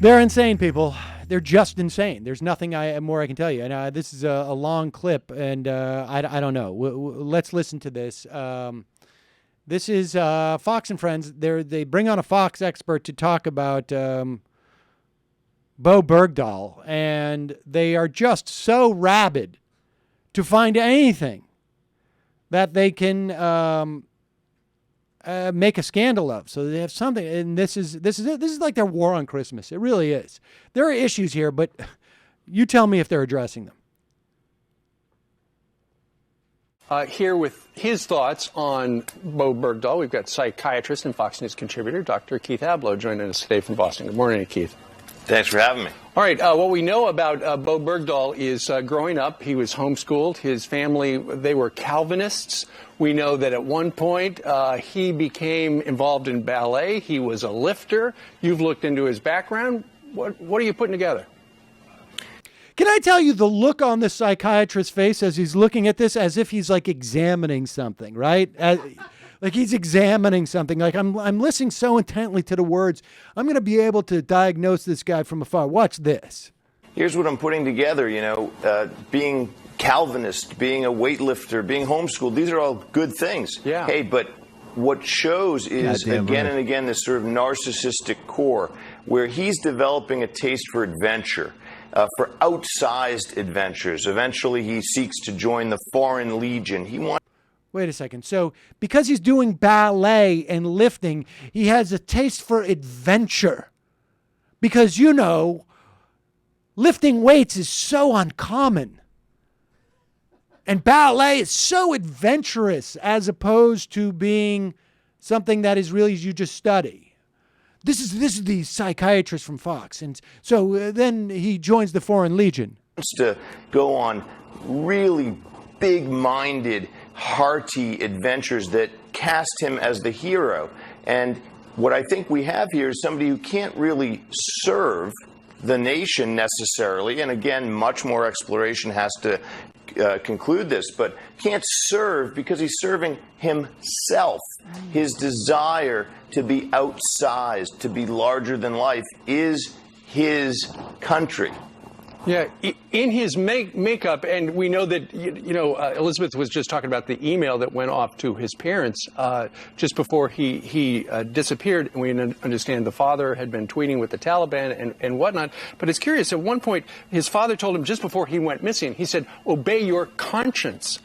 They're insane, people. They're just insane. There's nothing more I can tell you. And this is a long clip, and I don't know. Let's listen to this. This is Fox and Friends. They bring on a Fox expert to talk about Bowe Bergdahl, and they are just so rabid to find anything that they can make a scandal of. So they have something, and this is it. This is like their war on Christmas. It really is. There are issues here, but you tell me if they're addressing them. Here with his thoughts on Bowe Bergdahl, we've got psychiatrist and Fox News contributor Dr. Keith Ablow joining us today from Boston. Good morning, Keith. Thanks for having me. All right, what we know about Bowe Bergdahl is growing up, he was homeschooled. His family, they were Calvinists. We know that at one point he became involved in ballet. He was a lifter. You've looked into his background. What are you putting together? Can I tell you the look on the psychiatrist's face as he's looking at this, as if he's like examining something, right? Like he's examining something. Like I'm listening so intently to the words. I'm going to be able to diagnose this guy from afar. Watch this. Here's what I'm putting together. Being Calvinist, being a weightlifter, being homeschooled, these are all good things. Yeah. Hey, but what shows is again and again this sort of narcissistic core where he's developing a taste for adventure. For outsized adventures. Eventually, he seeks to join the Foreign Legion. Wait a second. So, because he's doing ballet and lifting, he has a taste for adventure. Because, lifting weights is so uncommon. And ballet is so adventurous as opposed to being something that is really you just study. This is the psychiatrist from Fox. And so then he joins the Foreign Legion. Wants to go on really big-minded, hearty adventures that cast him as the hero. And what I think we have here is somebody who can't really serve the nation necessarily. And again, much more exploration has to conclude this, but can't serve because he's serving himself. His desire to be outsized, to be larger than life, is his country. Yeah, in his makeup, and we know that, Elizabeth was just talking about the email that went off to his parents just before he disappeared. And we understand the father had been tweeting with the Taliban and whatnot. But it's curious, at one point, his father told him just before he went missing, he said, obey your conscience,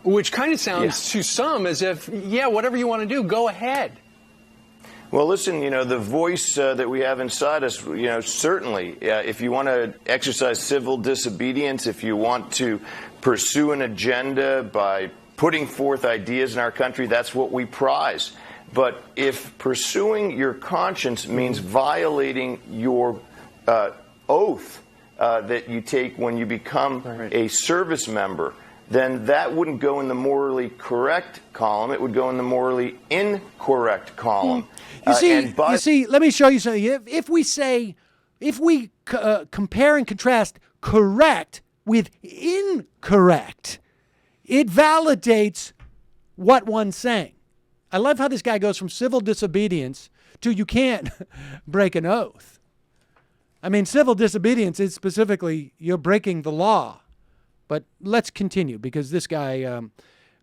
which kind of sounds to some as if, whatever you want to do, go ahead. Well, listen, the voice that we have inside us, certainly, if you want to exercise civil disobedience, if you want to pursue an agenda by putting forth ideas in our country, that's what we prize. But if pursuing your conscience means violating your oath that you take when you become a service member, then that wouldn't go in the morally correct column. It would go in the morally incorrect column. You see, let me show you something. If we compare and contrast correct with incorrect, it validates what one's saying. I love how this guy goes from civil disobedience to you can't break an oath. I mean, civil disobedience is specifically you're breaking the law. But let's continue, because this guy,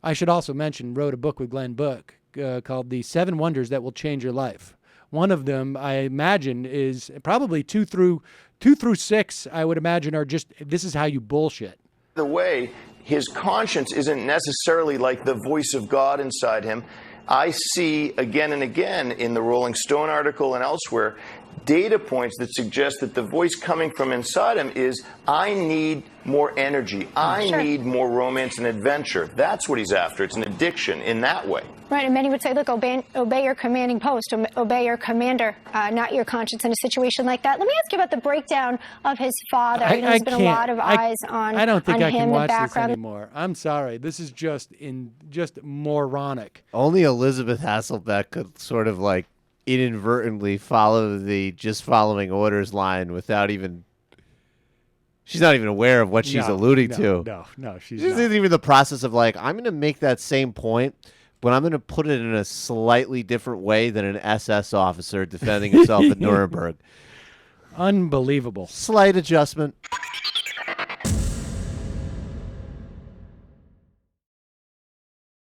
I should also mention, wrote a book with Glenn Book called The 7 Wonders That Will Change Your Life. One of them, I imagine, is probably 2 through 6, I would imagine, are just, this is how you bullshit. The way his conscience isn't necessarily like the voice of God inside him. I see again and again in the Rolling Stone article and elsewhere data points that suggest that the voice coming from inside him is, I need more energy. I need more romance and adventure. That's what he's after. It's an addiction in that way. Right, and many would say, look, obey your commanding post, obey your commander, not your conscience in a situation like that. Let me ask you about the breakdown of his father. There's been a lot of eyes on him. I don't think I can watch this anymore. I'm sorry. This is just moronic. Only Elizabeth Hasselbeck could sort of like inadvertently follow the just following orders line without even... She's not even aware of what she's alluding to. No, she's not. Isn't even the process of like, I'm going to make that same point, but I'm going to put it in a slightly different way than an SS officer defending himself at Nuremberg. Unbelievable. Slight adjustment.